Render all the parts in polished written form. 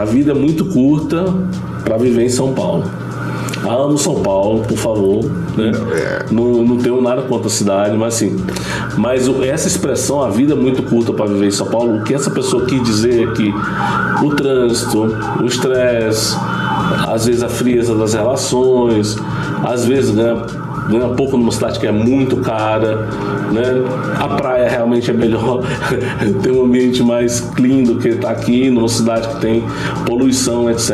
a vida é muito curta para viver em São Paulo. Amo São Paulo, por favor, né? Não tenho nada contra a cidade, mas assim, essa expressão, a vida é muito curta para viver em São Paulo, o que essa pessoa quis dizer é que o trânsito, o estresse, às vezes a frieza das relações, às vezes ganha pouco numa cidade que é muito cara, né? A praia realmente é melhor, tem um ambiente mais clean do que está aqui, numa cidade que tem poluição, etc.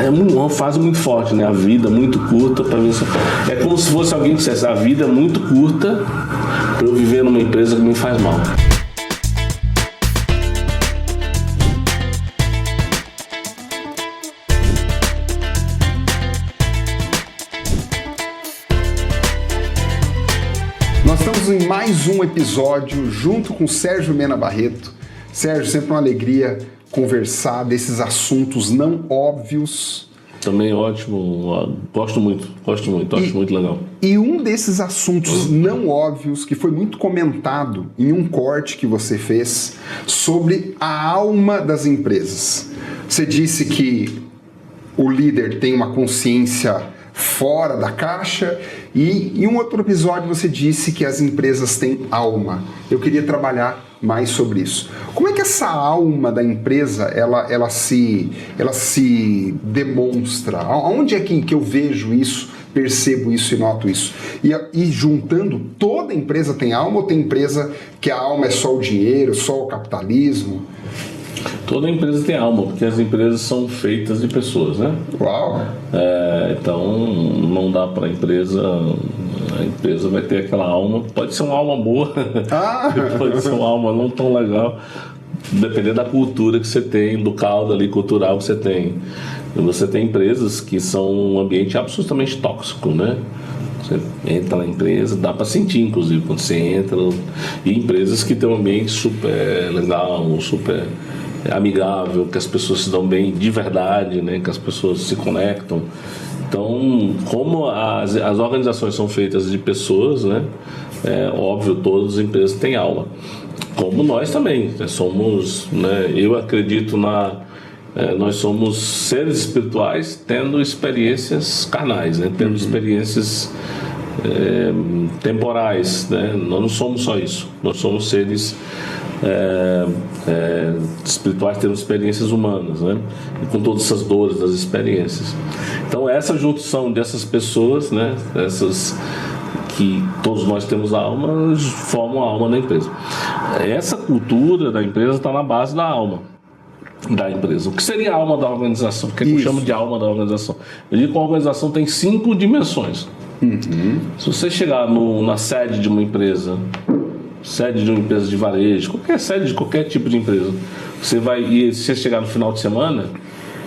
É uma fase muito forte, né? A vida é muito curta para mim. É como se fosse alguém que dissesse: a vida é muito curta para eu viver numa empresa que me faz mal. Nós estamos em mais um episódio junto com Sérgio Mena Barreto. Sérgio, sempre uma alegria conversar desses assuntos não óbvios. Também ótimo, gosto muito, acho muito legal. E um desses assuntos não óbvios que foi muito comentado em um corte que você fez sobre a alma das empresas. Você disse que o líder tem uma consciência fora da caixa, e em um outro episódio você disse que as empresas têm alma. Eu queria trabalhar mais sobre isso. Como é que essa alma da empresa ela se demonstra? Onde é que eu vejo isso, percebo isso e noto isso? E juntando, toda empresa tem alma, ou tem empresa que a alma é só o dinheiro, só o capitalismo? Toda empresa tem alma, porque as empresas são feitas de pessoas, né? Uau! Então não dá para a empresa vai ter aquela alma, pode ser uma alma boa, pode ser uma alma não tão legal, dependendo da cultura que você tem, do caldo ali cultural que você tem. Você tem empresas que são um ambiente absolutamente tóxico, né? Você entra na empresa, dá para sentir, inclusive, quando você entra. E empresas que têm um ambiente super legal, super amigável, que as pessoas se dão bem de verdade, né? Que as pessoas se conectam. Então, como as organizações são feitas de pessoas, né? É óbvio, todas as empresas têm alma. Como nós também, né? Somos, né? Eu acredito nós somos seres espirituais tendo experiências carnais, né? Tendo experiências temporais, né? Nós não somos só isso, nós somos seres espirituais tendo experiências humanas, né? E com todas essas dores das experiências. Então essa junção dessas pessoas, né? Essas que todos nós temos alma, formam a alma da empresa. Essa cultura da empresa está na base da alma da empresa. O que seria a alma da organização? O que eu chamo de alma da organização? Eu digo que a organização tem 5 dimensões. Se você chegar na sede de uma empresa, de varejo, qualquer sede de qualquer tipo de empresa, se você chegar no final de semana,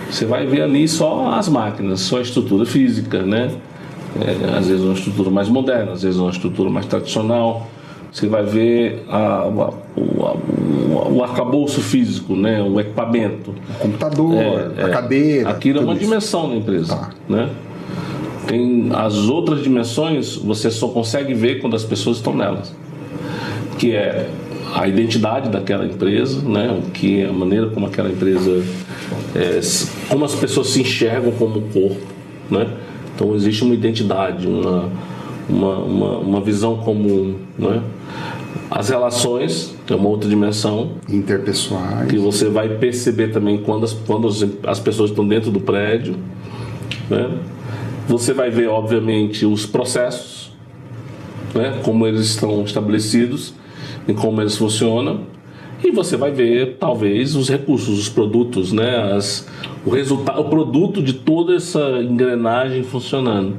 você vai ver ali só as máquinas, só a estrutura física, né? Às vezes uma estrutura mais moderna, às vezes uma estrutura mais tradicional. Você vai ver o arcabouço físico, né? O equipamento, o computador, a cadeira. Aquilo é uma dimensão da empresa, né? Tem as outras dimensões, você só consegue ver quando as pessoas estão nelas, que é a identidade daquela empresa, né? A maneira como aquela empresa, como as pessoas se enxergam como corpo, né? Então existe uma identidade, uma visão comum, né? As relações, tem uma outra dimensão interpessoais, que você vai perceber também quando as pessoas estão dentro do prédio, né? Você vai ver, obviamente, os processos, né? Como eles estão estabelecidos e como eles funcionam, e você vai ver talvez os recursos, os produtos, né? O produto de toda essa engrenagem funcionando,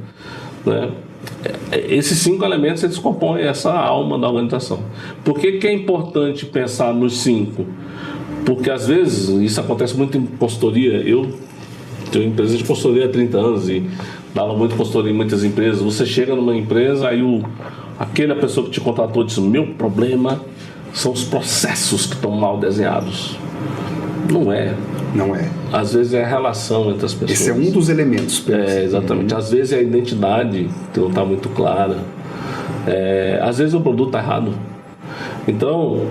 né? Esses 5 elementos eles compõem essa alma da organização. Por que é importante pensar nos 5? Porque às vezes isso acontece muito em consultoria. Eu tenho empresa de consultoria há 30 anos e dava muito consultoria em muitas empresas. Você chega numa empresa, aí aquela pessoa que te contratou diz: meu problema são os processos que estão mal desenhados. Não é. Às vezes é a relação entre as pessoas. Esse é um dos elementos. Exatamente. Às vezes é a identidade que não está muito clara. Às vezes o produto está errado. Então,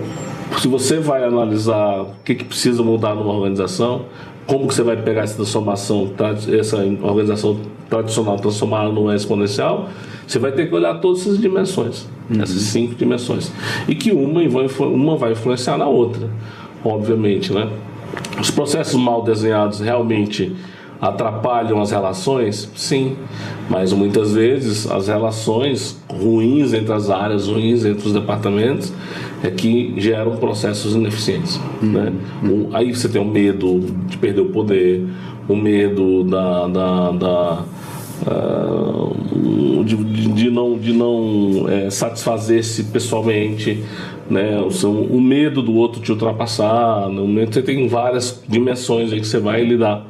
se você vai analisar o que precisa mudar numa organização, como que você vai pegar essa transformação, essa organização tradicional, transformar numa exponencial? Você vai ter que olhar todas essas dimensões, essas 5 dimensões. E que uma vai influenciar na outra, obviamente, né? Os processos mal desenhados realmente atrapalham as relações? Sim, mas muitas vezes as relações ruins entre as áreas, ruins entre os departamentos, é que geram processos ineficientes. Né? Aí você tem o medo de perder o poder, o medo de não satisfazer-se pessoalmente, né? O medo do outro te ultrapassar. No momento você tem várias dimensões aí que você vai lidar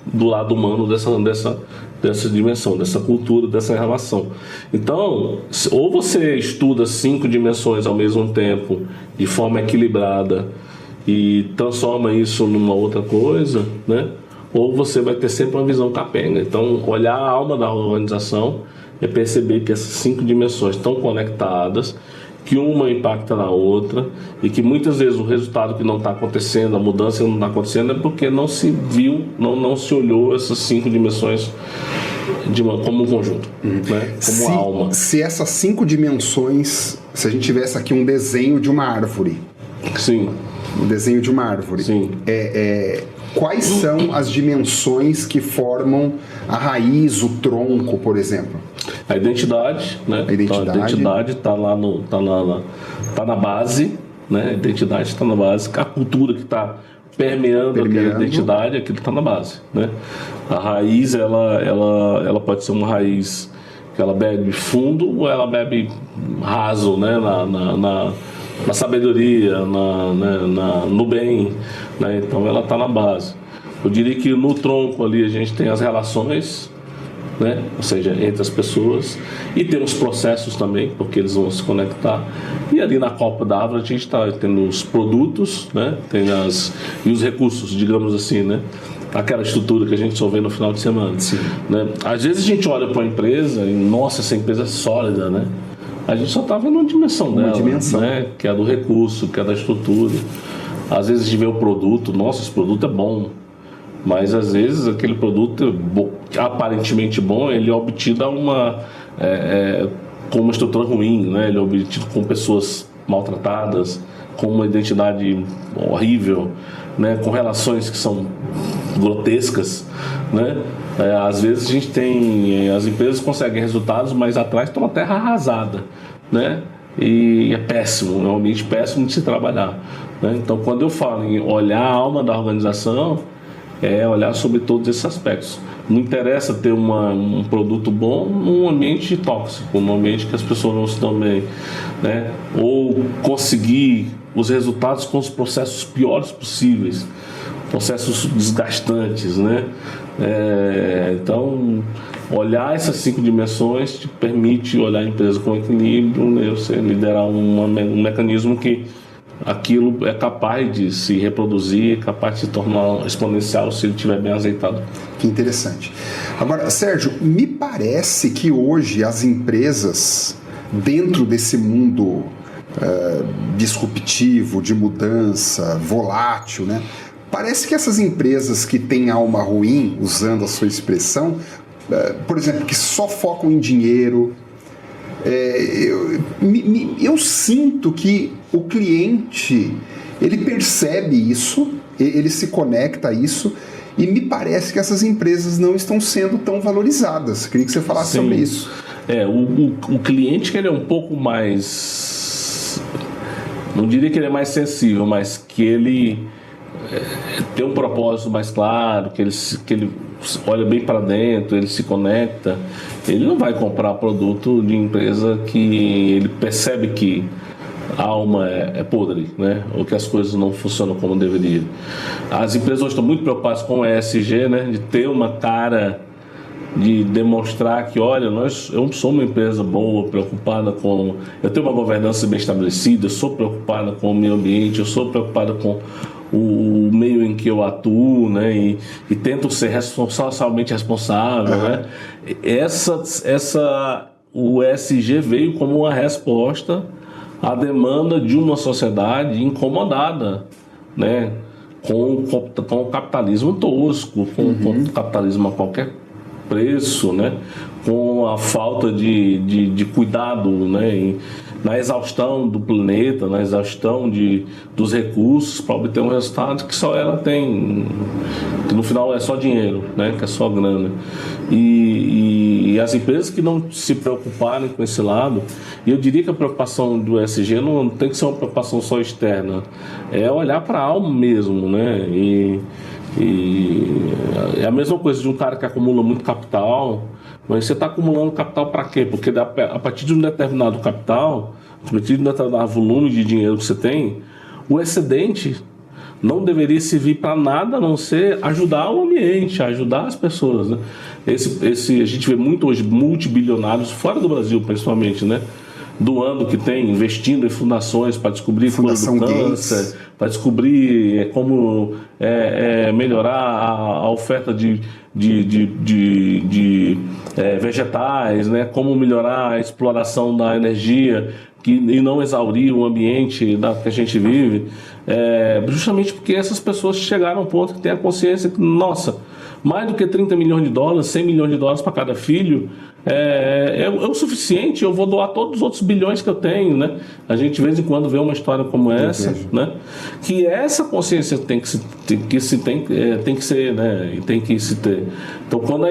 do lado humano dessa dimensão, dessa cultura, dessa relação. Então, ou você estuda 5 dimensões ao mesmo tempo, de forma equilibrada, e transforma isso numa outra coisa, né? Ou você vai ter sempre uma visão capenga. Então, olhar a alma da organização é perceber que essas 5 dimensões estão conectadas, que uma impacta na outra, e que muitas vezes o resultado que não está acontecendo, a mudança que não está acontecendo, é porque não se viu, não se olhou essas 5 dimensões como um conjunto, né? Como uma alma. Se essas 5 dimensões, se a gente tivesse aqui um desenho de uma árvore. Sim. Um desenho de uma árvore. Sim. Quais são as dimensões que formam a raiz, o tronco, por exemplo? A identidade, né? A identidade está lá tá na base, né? A identidade está na base. A cultura que está permeando aquela identidade, aquilo está na base, né? A raiz, ela pode ser uma raiz que ela bebe fundo ou ela bebe raso, né? Na sabedoria, no bem, né? Então ela está na base. Eu diria que no tronco ali a gente tem as relações, né? Ou seja, entre as pessoas, e tem os processos também, porque eles vão se conectar. E ali na copa da árvore a gente está tendo os produtos, né? E os recursos, digamos assim, né? Aquela estrutura que a gente só vê no final de semana. Sim. Né? Às vezes a gente olha para a empresa e, nossa, essa empresa é sólida, né? A gente só está vendo uma dimensão dela, né? Que é a do recurso, que é da estrutura. Às vezes a gente vê o produto, nossa, esse produto é bom, mas às vezes aquele produto aparentemente bom, ele é obtido com uma estrutura ruim, né? Ele é obtido com pessoas maltratadas, com uma identidade horrível, né? Com relações que são grotescas, né? Às vezes a gente tem, as empresas conseguem resultados, mas atrás está uma terra arrasada, né? E é péssimo, é um ambiente péssimo de se trabalhar, né? Então, quando eu falo em olhar a alma da organização, é olhar sobre todos esses aspectos. Não interessa ter um produto bom num ambiente tóxico, num ambiente que as pessoas não se dão bem, né? Ou conseguir os resultados com os processos piores possíveis, processos desgastantes, né? Então, olhar essas 5 dimensões te permite olhar a empresa com equilíbrio, né? Você liderar um mecanismo que aquilo é capaz de se reproduzir, capaz de se tornar exponencial se ele estiver bem azeitado. Que interessante. Agora, Sérgio, me parece que hoje as empresas, dentro desse mundo disruptivo, de mudança, volátil, né? Parece que essas empresas que têm alma ruim, usando a sua expressão, por exemplo, que só focam em dinheiro, eu sinto que o cliente, ele percebe isso, ele se conecta a isso, e me parece que essas empresas não estão sendo tão valorizadas. Queria que você falasse sobre isso. O cliente, que ele é um pouco mais, não diria que ele é mais sensível, mas que ele tem um propósito mais claro, que ele olha bem para dentro, ele se conecta. Ele não vai comprar produto de empresa que ele percebe que a alma é podre, né? Ou que as coisas não funcionam como deveria. As empresas hoje estão muito preocupadas com o ESG, né? De ter uma cara, de demonstrar que, olha, eu sou uma empresa boa, preocupada com... Eu tenho uma governança bem estabelecida, eu sou preocupada com o meio ambiente, eu sou preocupada com o meio em que eu atuo, né? E tento ser socialmente responsável, né? O ESG veio como uma resposta à demanda de uma sociedade incomodada, né? com o capitalismo tosco, com o capitalismo a qualquer preço, né? Com a falta de cuidado, né? Na exaustão do planeta, na exaustão dos recursos para obter um resultado que só ela tem, que no final é só dinheiro, né? Que é só grana. E as empresas que não se preocuparem com esse lado, e eu diria que a preocupação do ESG não tem que ser uma preocupação só externa, é olhar para a alma mesmo, né? E é a mesma coisa de um cara que acumula muito capital. Mas você está acumulando capital para quê? Porque a partir de um determinado capital, a partir de um determinado volume de dinheiro que você tem, o excedente não deveria servir para nada a não ser ajudar o ambiente, ajudar as pessoas, né? A gente vê muito hoje multibilionários, fora do Brasil principalmente, né? Doando que tem, investindo em fundações para descobrir Fundação cura do câncer, para descobrir como melhorar a oferta de vegetais, né? Como melhorar a exploração da energia e não exaurir o ambiente que a gente vive, justamente porque essas pessoas chegaram ao ponto que tem a consciência que, nossa, mais do que 30 milhões de dólares, 100 milhões de dólares para cada filho é o suficiente, eu vou doar todos os outros bilhões que eu tenho, né? A gente de vez em quando vê uma história como essa, né? Que essa consciência tem que ser, né? E tem que se ter. Então, quando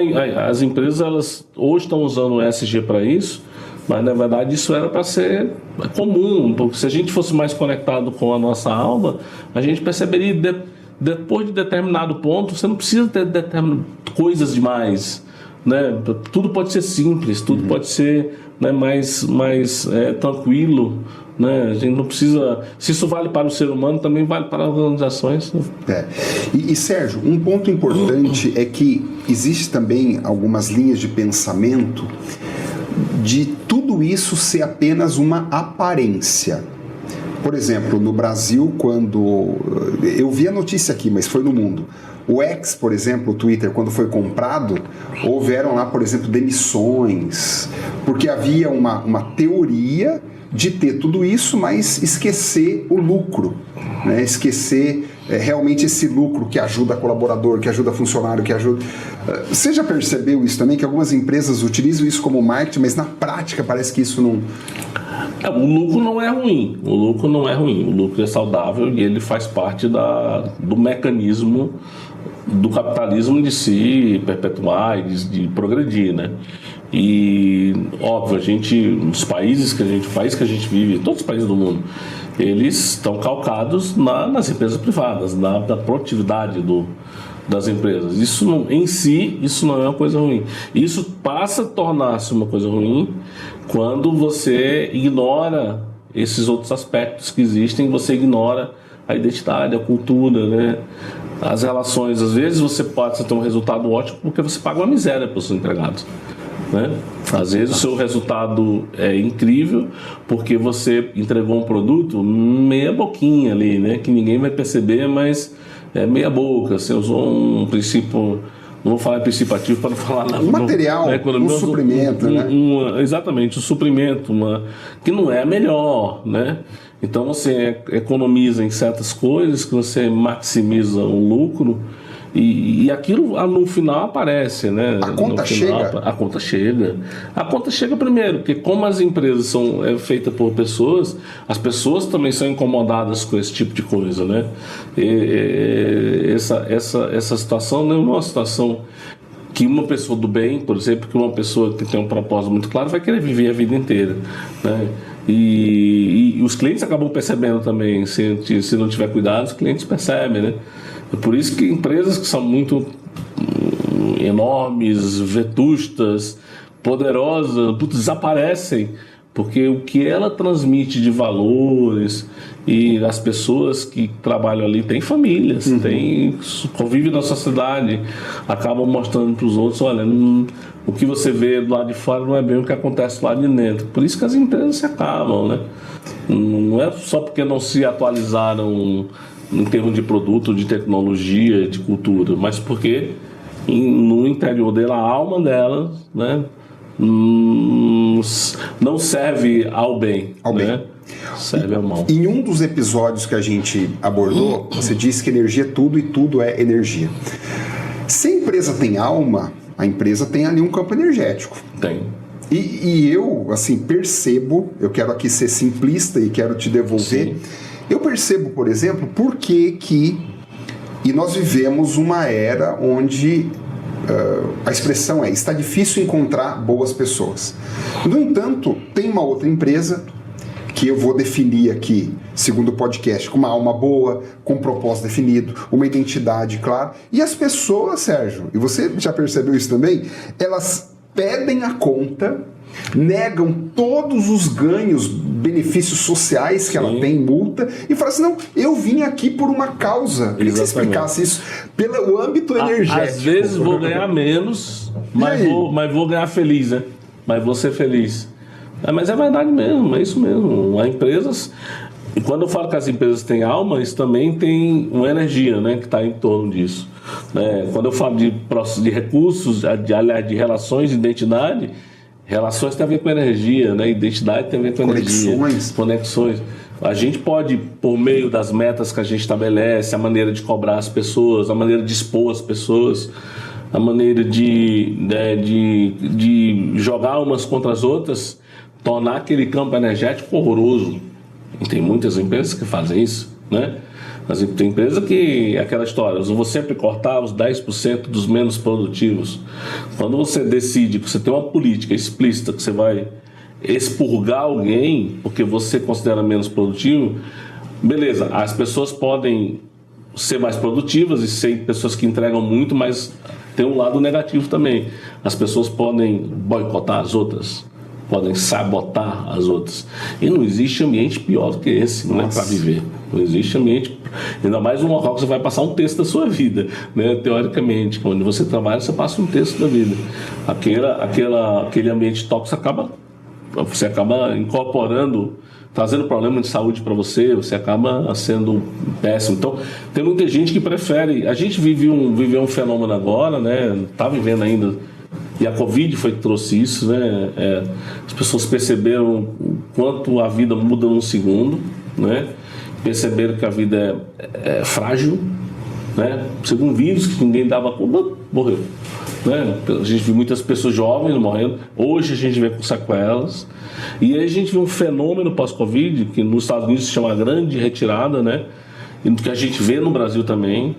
as empresas elas hoje estão usando o ESG para isso, mas na verdade isso era para ser comum, porque se a gente fosse mais conectado com a nossa alma, a gente perceberia depois de determinado ponto, você não precisa ter coisas demais, né? Tudo pode ser simples, tudo pode ser, né, mais tranquilo, né? A gente não precisa. Se isso vale para o ser humano, também vale para as organizações, né? E Sérgio, um ponto importante é que existe também algumas linhas de pensamento de tudo isso ser apenas uma aparência. Por exemplo, no Brasil, quando eu vi a notícia aqui, mas foi no mundo, o X, por exemplo, o Twitter, quando foi comprado, houveram lá, por exemplo, demissões, porque havia uma teoria de ter tudo isso, mas esquecer o lucro, né? Esquecer realmente esse lucro que ajuda colaborador, que ajuda funcionário, que ajuda... Você já percebeu isso também, que algumas empresas utilizam isso como marketing, mas na prática parece que isso não... O lucro não é ruim, o lucro é saudável e ele faz parte do mecanismo do capitalismo de se perpetuar e de progredir, né? E, óbvio, os países que a gente vive, todos os países do mundo, eles estão calcados nas empresas privadas, da produtividade das empresas. Isso não é uma coisa ruim. Isso passa a tornar-se uma coisa ruim quando você ignora esses outros aspectos que existem, você ignora a identidade, a cultura, né? As relações. Às vezes você pode ter um resultado ótimo porque você paga uma miséria para os seus empregados, né? Às vezes o seu resultado é incrível porque você entregou um produto meia boquinha ali, né? Que ninguém vai perceber, mas é meia boca. Você usou um princípio, não vou falar princípio ativo para não falar nada. Um material, um suprimento, né? Exatamente, um suprimento, que não é a melhor, né? Então você economiza em certas coisas, que você maximiza o lucro e aquilo no final aparece, né? A conta chega. A conta chega. A conta chega primeiro, porque como as empresas são feitas por pessoas, as pessoas também são incomodadas com esse tipo de coisa, né? Essa situação não é uma situação que uma pessoa do bem, por exemplo, que uma pessoa que tem um propósito muito claro vai querer viver a vida inteira, né? E os clientes acabam percebendo também, se não tiver cuidado, os clientes percebem, né? É por isso que empresas que são muito enormes, vetustas, poderosas, desaparecem, porque o que ela transmite de valores, e as pessoas que trabalham ali têm famílias, convivem na sociedade, acabam mostrando para os outros, olha, o que você vê do lado de fora não é bem o que acontece lá de dentro. Por isso que as empresas se acabam, né? Não é só porque não se atualizaram em termos de produto, de tecnologia, de cultura, mas porque no interior dela, a alma dela, né, não serve ao bem, né? Serve a mão. Em um dos episódios que a gente abordou, você disse que energia é tudo e tudo é energia. Se a empresa tem alma, a empresa tem ali um campo energético. Tem. E eu, assim, percebo, eu quero aqui ser simplista e quero te devolver, eu percebo, por exemplo, por que e nós vivemos uma era onde a expressão está difícil encontrar boas pessoas. No entanto, tem uma outra empresa que eu vou definir aqui, segundo o podcast, com uma alma boa, com um propósito definido, uma identidade clara. E as pessoas, Sérgio, e você já percebeu isso também, elas pedem a conta, negam todos os ganhos, benefícios sociais que ela tem, multa, e falam assim, não, eu vim aqui por uma causa. Eu queria que você explicasse isso pelo âmbito energético. Às vezes vou ganhar menos, mas vou ganhar feliz, né? Mas vou ser feliz. Mas é verdade mesmo, é isso mesmo. As empresas, e quando eu falo que as empresas têm alma, isso também tem uma energia, né, que está em torno disso. Quando eu falo de recursos, de relações, de identidade, relações tem a ver com energia, né? Identidade tem a ver com energia. Conexões. A gente pode, por meio das metas que a gente estabelece, a maneira de cobrar as pessoas, a maneira de expor as pessoas, a maneira de jogar umas contra as outras, tornar aquele campo energético horroroso. E tem muitas empresas que fazem isso, né? Mas tem empresa que é aquela história, eu vou sempre cortar os 10% dos menos produtivos. Quando você decide que você tem uma política explícita que você vai expurgar alguém porque você considera menos produtivo, beleza, as pessoas podem ser mais produtivas e ser pessoas que entregam muito, mas tem um lado negativo também. As pessoas podem boicotar as outras, podem sabotar as outras. E não existe ambiente pior do que esse, não é para viver. Não existe ambiente, ainda mais um local que você vai passar um terço da sua vida, né? Teoricamente, onde você trabalha, você passa um terço da vida. Aquele ambiente tóxico você acaba incorporando, trazendo problema de saúde para você acaba sendo péssimo. Então, tem muita gente que prefere. A gente viveu um fenômeno agora, né? Está vivendo ainda. E a Covid foi que trouxe isso, né? As pessoas perceberam o quanto a vida muda num segundo, né? Perceberam que a vida é frágil, né? Chegou um vírus que ninguém dava conta, morreu, né? A gente viu muitas pessoas jovens morrendo, hoje a gente vê com sequelas, e aí a gente vê um fenômeno pós-Covid, que nos Estados Unidos se chama grande retirada, né? E que a gente vê no Brasil também,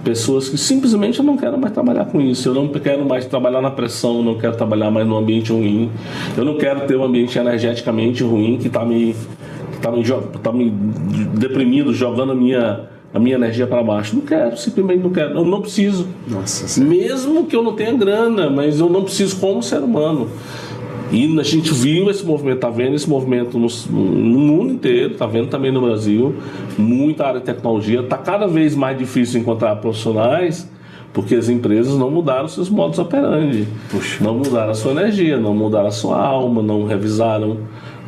pessoas que simplesmente eu não quero mais trabalhar com isso, eu não quero mais trabalhar na pressão, eu não quero trabalhar mais num ambiente ruim, eu não quero ter um ambiente energeticamente ruim que está me deprimindo, jogando a minha energia para baixo. Não quero, simplesmente não quero, eu não preciso. Nossa, mesmo que eu não tenha grana, mas eu não preciso como ser humano. E a gente viu esse movimento, está vendo esse movimento no mundo inteiro, está vendo também no Brasil, muita área de tecnologia, está cada vez mais difícil encontrar profissionais, porque as empresas não mudaram seus modos operandi, não mudaram a sua energia, não mudaram a sua alma, não revisaram,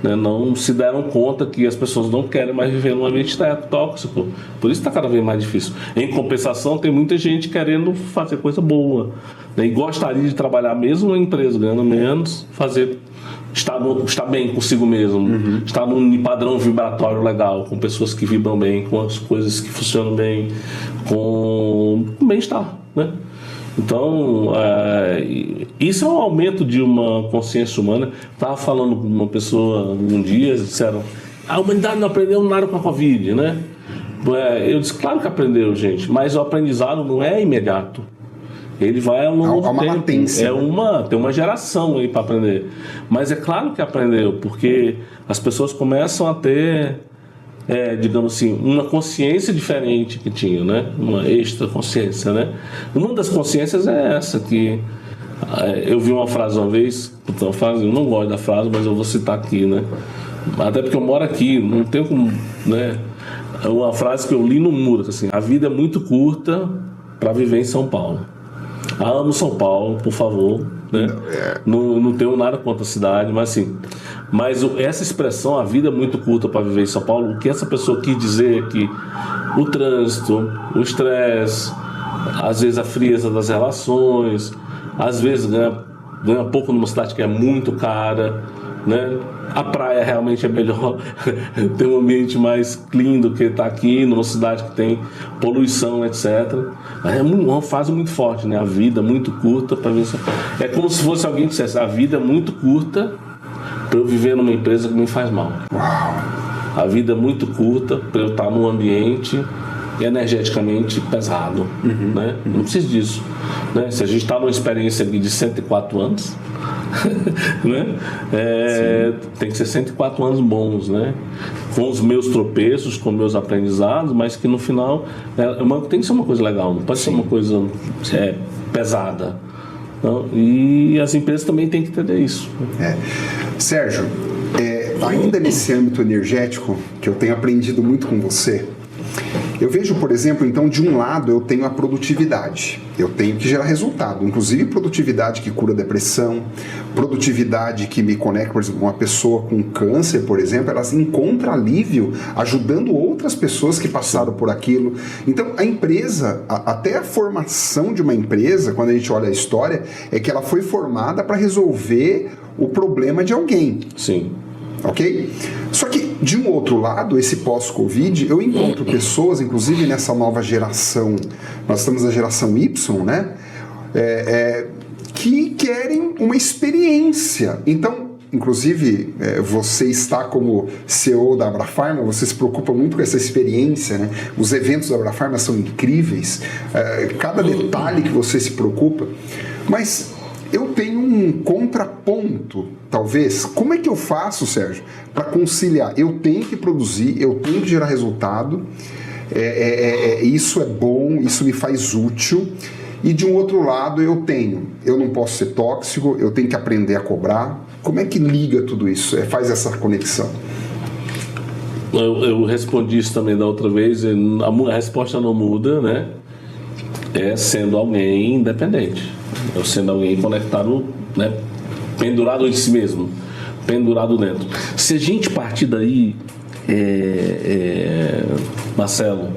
né, não se deram conta que as pessoas não querem mais viver num ambiente tóxico. Por isso está cada vez mais difícil. Em compensação, tem muita gente querendo fazer coisa boa, né, e gostaria de trabalhar mesmo em empresa, ganhando menos, estar bem consigo mesmo, estar num padrão vibratório legal, com pessoas que vibram bem, com as coisas que funcionam bem, com bem-estar, né? Então, isso é um aumento de uma consciência humana. Estava falando com uma pessoa um dia, disseram, a humanidade não aprendeu nada com a Covid, né? Eu disse, claro que aprendeu, gente, mas o aprendizado não é imediato. Ele vai ao longo do tempo. Latência. Tem uma geração aí para aprender. Mas é claro que aprendeu, porque as pessoas começam a ter, digamos assim, uma consciência diferente que tinham, né? Uma extra consciência, né? Uma das consciências é essa, que eu vi uma frase uma vez, eu não gosto da frase, mas eu vou citar aqui, né? Até porque eu moro aqui, não tenho como, né? É uma frase que eu li no muro, assim, a vida é muito curta para viver em São Paulo. Amo São Paulo, por favor, né? Não tenho nada contra a cidade, mas assim, essa expressão, a vida é muito curta para viver em São Paulo, o que essa pessoa quis dizer é que o trânsito, o estresse, às vezes a frieza das relações, às vezes ganha pouco numa cidade que é muito cara, né? A praia realmente é melhor, tem um ambiente mais clean do que estar aqui numa cidade que tem poluição, etc. É uma fase muito forte, né? A vida é muito curta para ver se... É como se fosse alguém que dissesse: a vida é muito curta para eu viver numa empresa que me faz mal. A vida é muito curta para eu estar num ambiente energeticamente pesado, né? Não precisa disso, né? Se a gente está numa experiência de 104 anos, né? Tem que ser 104 anos bons, né? Com os meus tropeços, com meus aprendizados, mas que no final tem que ser uma coisa legal, não pode ser uma coisa pesada. Não? E as empresas também têm que entender isso. Sérgio, ainda nesse âmbito energético, que eu tenho aprendido muito com você, eu vejo, por exemplo, então, de um lado eu tenho a produtividade, eu tenho que gerar resultado, inclusive produtividade que cura depressão, produtividade que me conecta, por exemplo, uma pessoa com câncer, por exemplo, ela encontra alívio ajudando outras pessoas que passaram por aquilo. Então, a empresa, até a formação de uma empresa, quando a gente olha a história, é que ela foi formada para resolver o problema de alguém. Sim. Ok? Só que, de um outro lado, esse pós-Covid, eu encontro pessoas, inclusive nessa nova geração, nós estamos na geração Y, né? Que querem uma experiência. Então, inclusive, você está como CEO da Abrafarma, você se preocupa muito com essa experiência, né? Os eventos da Abrafarma são incríveis, cada detalhe que você se preocupa, mas eu tenho um contraponto, talvez. Como é que eu faço, Sérgio, para conciliar? Eu tenho que produzir, eu tenho que gerar resultado, isso é bom, isso me faz útil, e de um outro lado eu não posso ser tóxico, eu tenho que aprender a cobrar. Como é que liga tudo isso, faz essa conexão? Eu respondi isso também da outra vez, a resposta não muda, né? Sendo alguém independente, sendo alguém conectado, né? Pendurado em si mesmo, pendurado dentro. Se a gente partir daí, Marcelo,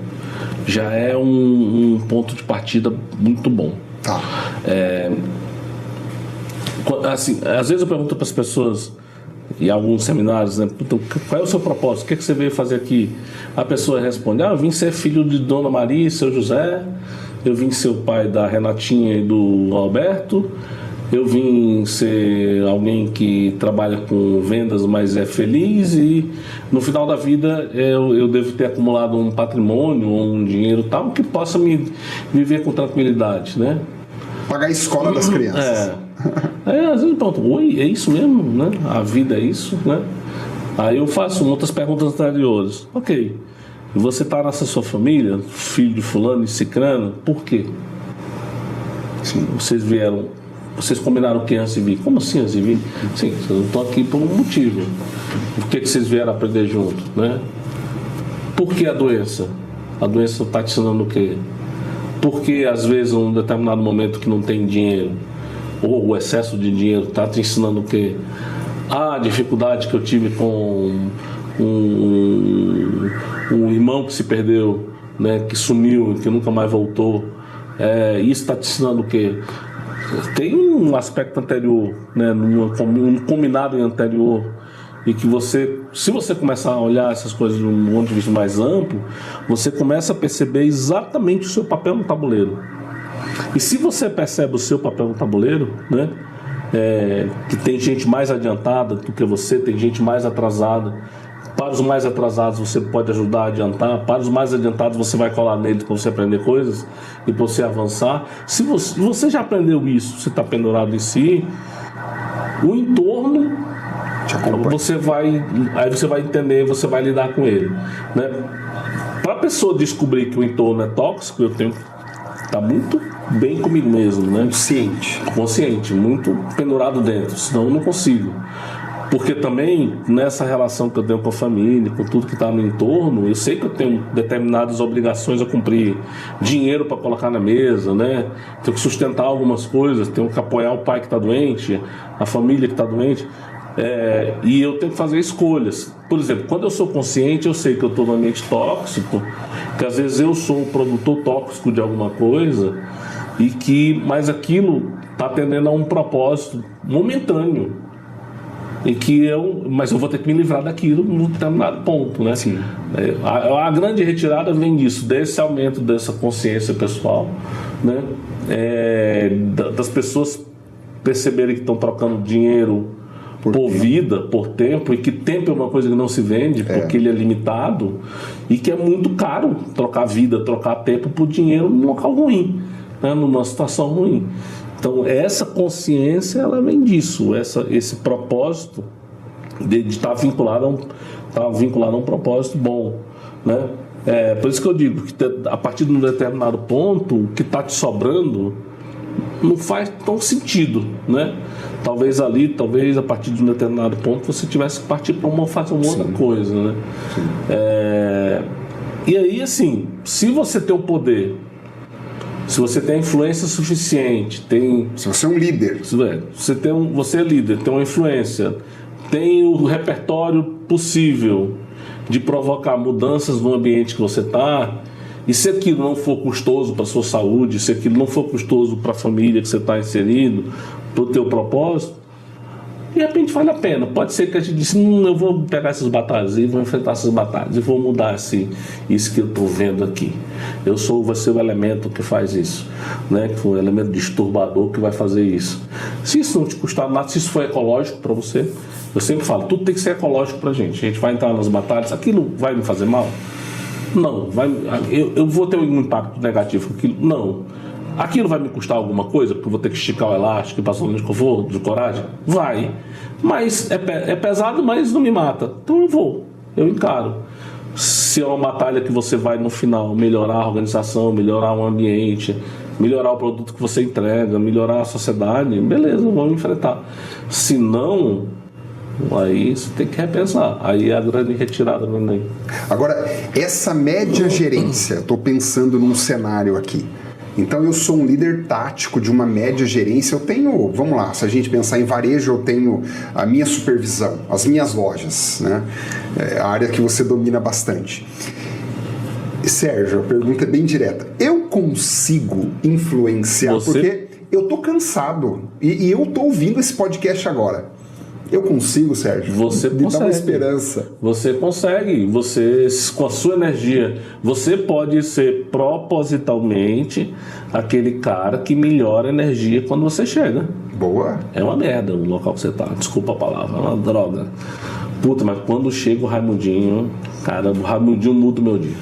já é um ponto de partida muito bom. Tá. Assim, às vezes eu pergunto para as pessoas, em alguns seminários, né, qual é o seu propósito? O que você veio fazer aqui? A pessoa responde: eu vim ser filho de Dona Maria e seu José, eu vim ser o pai da Renatinha e do Alberto, eu vim ser alguém que trabalha com vendas, mas é feliz, e no final da vida eu devo ter acumulado um patrimônio ou um dinheiro tal que possa me viver com tranquilidade, né? Pagar a escola das crianças. Às vezes eu pergunto: oi, é isso mesmo, né? A vida é isso, né? Aí eu faço outras perguntas anteriores. Ok, você está nessa sua família, filho de fulano e cicrano, por quê? Sim. Vocês combinaram o que antes de vir? Como assim antes de vir? Sim, vocês estão aqui por um motivo. Por que vocês vieram aprender junto, né? Por que a doença? A doença está te ensinando o quê? Porque às vezes, em um determinado momento que não tem dinheiro, ou o excesso de dinheiro está te ensinando o quê? A dificuldade que eu tive com um irmão que se perdeu, né, que sumiu, que nunca mais voltou, isso está te ensinando o quê? Tem um aspecto anterior, né, um combinado anterior, e que se você começar a olhar essas coisas de um ponto de vista mais amplo, você começa a perceber exatamente o seu papel no tabuleiro. E se você percebe o seu papel no tabuleiro, né, que tem gente mais adiantada do que você, tem gente mais atrasada. Para os mais atrasados você pode ajudar a adiantar, para os mais adiantados você vai colar neles para você aprender coisas e para você avançar. Se você já aprendeu isso, você está pendurado em si, o entorno você vai entender, você vai lidar com ele, né? Para a pessoa descobrir que o entorno é tóxico, eu tenho que estar muito bem comigo mesmo, né? Consciente, muito pendurado dentro, senão eu não consigo. Porque também, nessa relação que eu tenho com a família, com tudo que está no entorno, eu sei que eu tenho determinadas obrigações a cumprir. Dinheiro para colocar na mesa, né? Tenho que sustentar algumas coisas, tenho que apoiar o pai que está doente, a família que está doente. E eu tenho que fazer escolhas. Por exemplo, quando eu sou consciente, eu sei que eu estou no ambiente tóxico, que às vezes eu sou um produtor tóxico de alguma coisa, mas aquilo está atendendo a um propósito momentâneo. e que mas eu vou ter que me livrar daquilo num determinado ponto, né? Sim. A grande retirada vem disso, desse aumento dessa consciência pessoal, né? Das pessoas perceberem que estão trocando dinheiro por vida, por tempo, e que tempo é uma coisa que não se vende, porque ele é limitado, e que é muito caro trocar vida, trocar tempo por dinheiro num local ruim, né? Numa situação ruim. Então essa consciência, ela vem disso, esse propósito de estar vinculado a um propósito bom, né? Por isso que eu digo que a partir de um determinado ponto, o que está te sobrando não faz tão sentido, né? Talvez a partir de um determinado ponto você tivesse que partir para fazer uma outra coisa, né? E aí, assim, se você tem o poder, se você tem a influência suficiente, se você é um líder, você é líder, tem uma influência, tem o repertório possível de provocar mudanças no ambiente que você está, e se aquilo não for custoso para a sua saúde, se aquilo não for custoso para a família que você está inserido, para o teu propósito, de repente vale a pena. Pode ser que a gente disse, eu vou pegar essas batalhas e vou enfrentar essas batalhas e vou mudar isso que eu estou vendo aqui. Vai ser o elemento que faz isso, né? Que foi o elemento disturbador que vai fazer isso. Se isso não te custar nada, se isso for ecológico para você, eu sempre falo, tudo tem que ser ecológico para a gente vai entrar nas batalhas, aquilo vai me fazer mal? Não. Eu vou ter um impacto negativo com aquilo? Não. Aquilo vai me custar alguma coisa, porque eu vou ter que esticar o elástico e passar um de coragem? Vai. Mas é pesado, mas não me mata. Então eu encaro. Se é uma batalha que você vai no final melhorar a organização, melhorar o ambiente, melhorar o produto que você entrega, melhorar a sociedade, beleza, vamos enfrentar. Se não, aí você tem que repensar. Aí é a grande retirada também. Agora, essa média gerência, estou pensando num cenário aqui. Então eu sou um líder tático de uma média gerência, eu tenho, vamos lá, se a gente pensar em varejo, eu tenho a minha supervisão, as minhas lojas, né? A área que você domina bastante. Sérgio, a pergunta é bem direta. Eu consigo influenciar, porque eu tô cansado e eu tô ouvindo esse podcast agora. Eu consigo, Sérgio. Você consegue. Me dá uma esperança. Você consegue. Você, com a sua energia, você pode ser propositalmente aquele cara que melhora a energia quando você chega. Boa. É uma merda o local que você tá. Desculpa a palavra. É uma droga. Puta, mas quando chega o Raimundinho, cara, o Raimundinho muda o meu dia.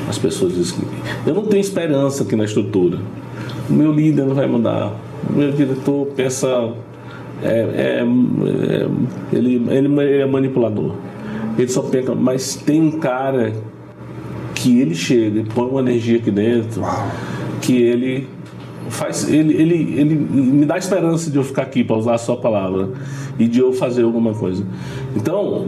As pessoas dizem que eu não tenho esperança aqui na estrutura. O meu líder não vai mudar. O meu diretor pensa... Ele é manipulador. Ele só pensa, mas tem um cara que ele chega e põe uma energia aqui dentro. Uau. Que ele faz, ele me dá esperança de eu ficar aqui, para usar a sua palavra, e de eu fazer alguma coisa. Então,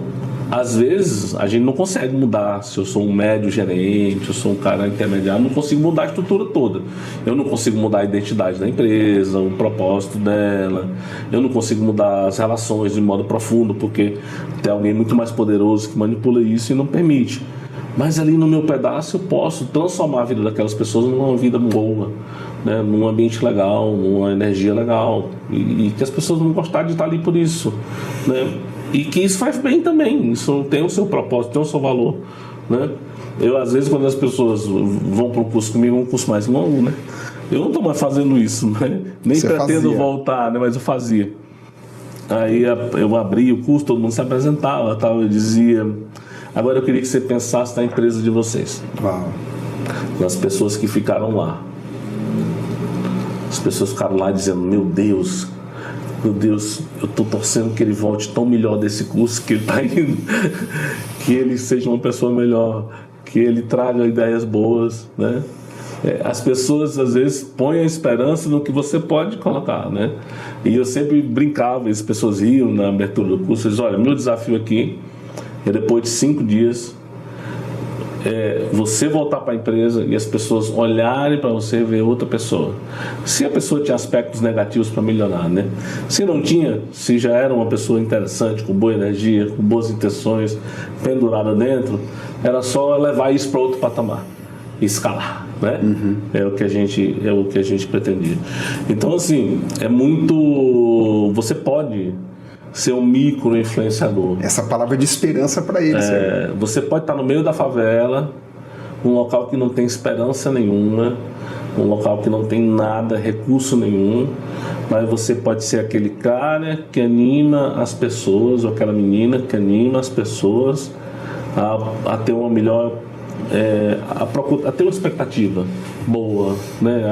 às vezes a gente não consegue mudar. Se eu sou um médio gerente, eu sou um cara intermediário, não consigo mudar a estrutura toda. Eu não consigo mudar a identidade da empresa, o propósito dela. Eu não consigo mudar as relações de modo profundo, porque tem alguém muito mais poderoso que manipula isso e não permite. Mas ali no meu pedaço eu posso transformar a vida daquelas pessoas numa vida boa, né? Num ambiente legal, numa energia legal, e que as pessoas vão gostar de estar ali por isso, né? E que isso faz bem também, isso tem o seu propósito, tem o seu valor, né? Eu, às vezes, quando as pessoas vão para um curso comigo, um curso mais longo, né? Eu não estou mais fazendo isso, né? Nem Você pretendo fazia. voltar, né? Mas eu fazia. Aí eu abri o curso, todo mundo se apresentava, tal, eu dizia: agora eu queria que você pensasse na empresa de vocês. Uau. Nas pessoas que ficaram lá. As pessoas ficaram lá dizendo: meu Deus, eu estou torcendo que ele volte tão melhor desse curso que ele está indo, que ele seja uma pessoa melhor, que ele traga ideias boas, né? As pessoas às vezes põem a esperança no que você pode colocar, né? E eu sempre brincava, as pessoas riam na abertura do curso, eles: olha, meu desafio aqui é, depois de 5 dias, você voltar para a empresa e as pessoas olharem para você e ver outra pessoa. Se a pessoa tinha aspectos negativos para melhorar, né? Se não tinha, se já era uma pessoa interessante, com boa energia, com boas intenções, pendurada dentro, era só levar isso para outro patamar, escalar, né? Uhum. É o que a gente pretendia. Então, assim, você pode ser um micro-influenciador. Essa palavra de esperança para eles. Você pode estar no meio da favela, um local que não tem esperança nenhuma, um local que não tem nada, recurso nenhum, mas você pode ser aquele cara que anima as pessoas, ou aquela menina que anima as pessoas a ter uma melhor, a ter uma expectativa boa, né?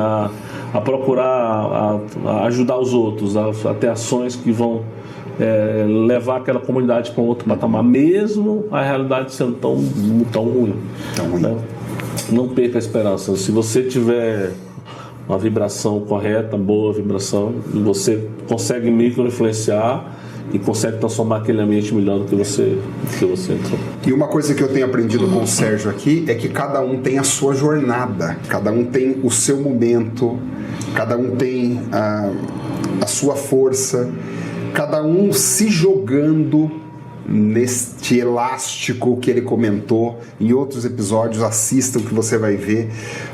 A procurar a ajudar os outros, a ter ações que vão levar aquela comunidade para um outro patamar, mesmo a realidade sendo tão ruim. Né? Não perca a esperança. Se você tiver uma vibração correta, boa vibração, você consegue micro-influenciar e consegue transformar aquele ambiente melhor do que você entrou. E uma coisa que eu tenho aprendido com o Sérgio aqui é que cada um tem a sua jornada, cada um tem o seu momento, cada um tem a sua força, cada um se jogando neste elástico que ele comentou. Em outros episódios, assistam que você vai ver.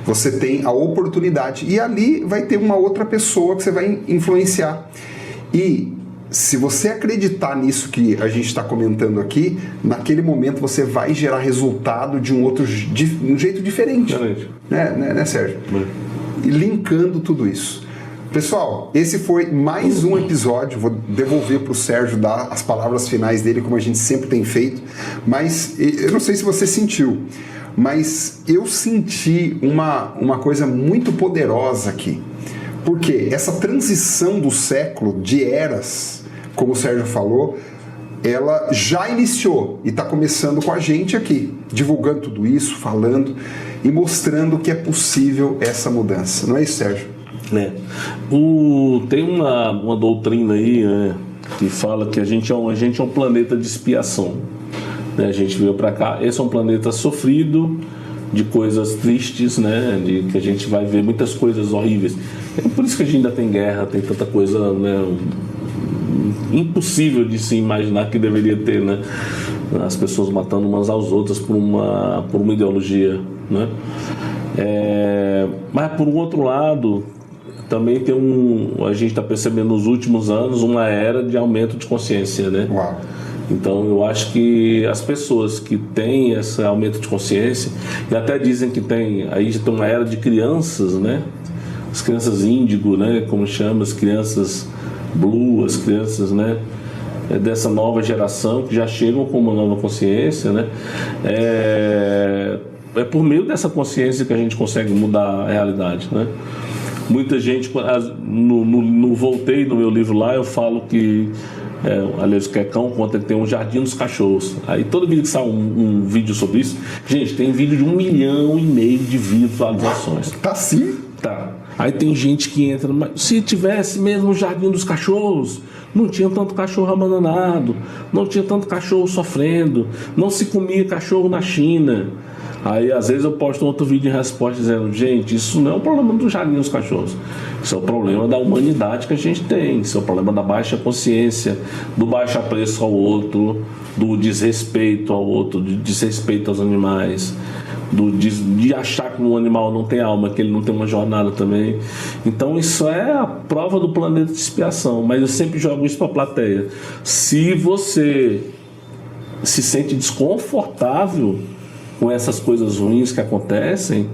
Você tem a oportunidade e ali vai ter uma outra pessoa que você vai influenciar. E se você acreditar nisso que a gente está comentando aqui, naquele momento você vai gerar resultado de um jeito diferente. Né, Sérgio? E linkando tudo isso. Pessoal, esse foi mais um episódio. Vou devolver para o Sérgio dar as palavras finais dele, como a gente sempre tem feito. Mas eu não sei se você sentiu, mas eu senti uma coisa muito poderosa aqui. Porque essa transição do século, de eras, como o Sérgio falou, ela já iniciou e está começando com a gente aqui, divulgando tudo isso, falando e mostrando que é possível essa mudança. Não é isso, Sérgio? Tem uma doutrina aí, que fala que a gente é um planeta de expiação. A gente veio para cá, esse é um planeta sofrido, de coisas tristes, né? De que a gente vai ver muitas coisas horríveis. É por isso que a gente ainda tem guerra, tem tanta coisa, né, impossível de se imaginar que deveria ter, né? As pessoas matando umas às outras por uma ideologia, né? Mas por um outro lado, também tem a gente está percebendo nos últimos anos uma era de aumento de consciência, né? Uau. Então eu acho que as pessoas que têm esse aumento de consciência, e até dizem que aí já tem uma era de crianças, né? As crianças índigo, né? Como chama, as crianças blue, as crianças, né? Dessa nova geração que já chegam com uma nova consciência, né? É por meio dessa consciência que a gente consegue mudar a realidade, né? Muita gente, voltei no meu livro lá, eu falo que aliás, o Quecão conta que tem um jardim dos cachorros. Aí todo vídeo que sai um vídeo sobre isso, gente, tem vídeo de 1,5 milhão de visualizações. Tá sim? Tá. Aí tem gente que entra, mas se tivesse mesmo o jardim dos cachorros, não tinha tanto cachorro abandonado, não tinha tanto cachorro sofrendo, não se comia cachorro na China. Aí às vezes eu posto outro vídeo em resposta dizendo, gente, isso não é o problema do jardim dos cachorros, isso é o problema da humanidade que a gente tem, isso é o problema da baixa consciência, do baixo apreço ao outro, do desrespeito ao outro, do desrespeito aos animais, de achar que um animal não tem alma, que ele não tem uma jornada também. Então isso é a prova do planeta de expiação. Mas eu sempre jogo isso para a plateia. Se você se sente desconfortável com essas coisas ruins que acontecem,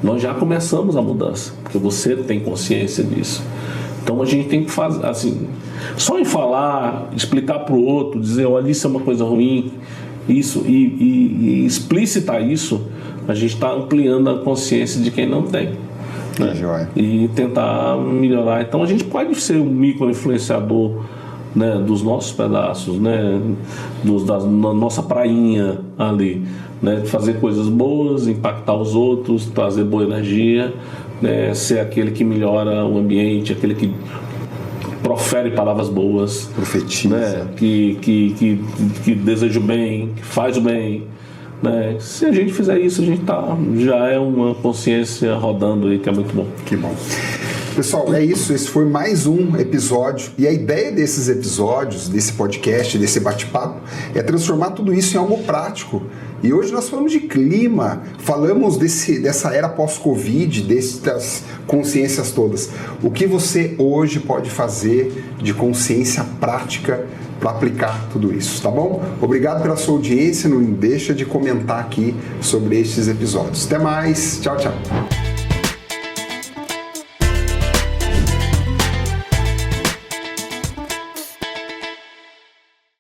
nós já começamos a mudança, porque você tem consciência disso. Então a gente tem que fazer assim, só em falar, explicar para o outro, dizer, olha, isso é uma coisa ruim, isso, e explicitar isso, a gente está ampliando a consciência de quem não tem, né? E tentar melhorar. Então a gente pode ser um micro-influenciador, né, dos nossos pedaços, né, da nossa prainha ali, né, fazer coisas boas, impactar os outros, trazer boa energia, né, ser aquele que melhora o ambiente, aquele que profere palavras boas, profetiza, né, que deseja o bem, que faz o bem, né? Se a gente fizer isso, a gente já é uma consciência rodando aí, que é muito bom. Que bom. Pessoal, é isso. Esse foi mais um episódio. E a ideia desses episódios, desse podcast, desse bate-papo, é transformar tudo isso em algo prático E hoje nós falamos de clima, falamos dessa era pós-Covid, dessas consciências todas. O que você hoje pode fazer de consciência prática para aplicar tudo isso, tá bom? Obrigado pela sua audiência, não deixa de comentar aqui sobre estes episódios. Até mais, tchau, tchau.